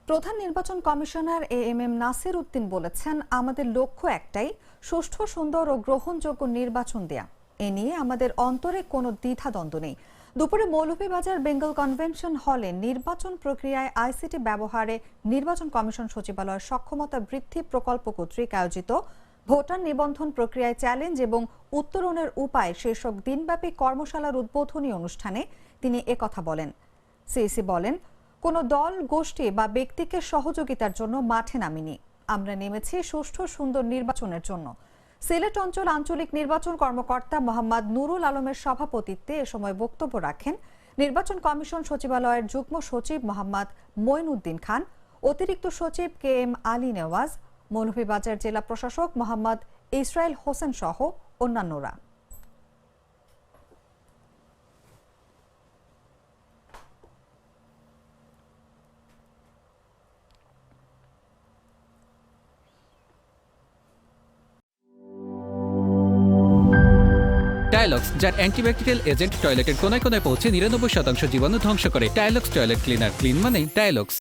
প্রধান নির্বাচন commissioner AMM Nasir Uddin বলেছেন, আমাদের লক্ষ্য একটাই, সুষ্ঠু, সুন্দর ও গ্রহণযোগ্য নির্বাচন দেয়া। এ নিয়ে আমাদের অন্তরে কোনো দ্বিধাদ্বন্দ্ব নেই। দুপুরে মৌলভীবাজার বেঙ্গল কনভেনশন হলে নির্বাচন প্রক্রিয়ায় আইসিটি ব্যবহারে নির্বাচন কমিশন সচিবালয়ের সক্ষমতা বৃদ্ধি প্রকল্প কর্তৃক আয়োজিত ভোটার নিবন্ধন প্রক্রিয়ায় চ্যালেঞ্জ এবং উত্তরণের উপায় শীর্ষক দিনব্যাপী কর্মশালার উদ্বোধনী অনুষ্ঠানে তিনি একথা বলেন। সিইসি বলেন, কোনো দল, গোষ্ঠী বা ব্যক্তিকে সহযোগিতার জন্য মাঠে নামিনি। আমরা নেমেছি সুষ্ঠু, সুন্দর নির্বাচনের জন্য। সিলেট অঞ্চল আঞ্চলিক নির্বাচন কর্মকর্তা মোহাম্মদ নুরুল আলমের সভাপতিত্বে এ সময় বক্তব্য রাখেন নির্বাচন কমিশন সচিবালয়ের যুগ্ম সচিব মোহাম্মদ মঈনউদ্দিন খান, অতিরিক্ত সচিব কে এম আলী নেওয়াজ, মৌলভীবাজার জেলা প্রশাসক মোহাম্মদ ইসরায়েল হোসেন সহ অন্যান্যরা। টাইলক্স, যার অ্যান্টিব্যাকটেরিয়াল এজেন্ট টয়লেটের কোনায় কোনায় পৌঁছে ৯৯% জীবাণু ধ্বংস করে। টাইলক্স টয়লেট ক্লিনার, ক্লিন মানে টাইলক্স।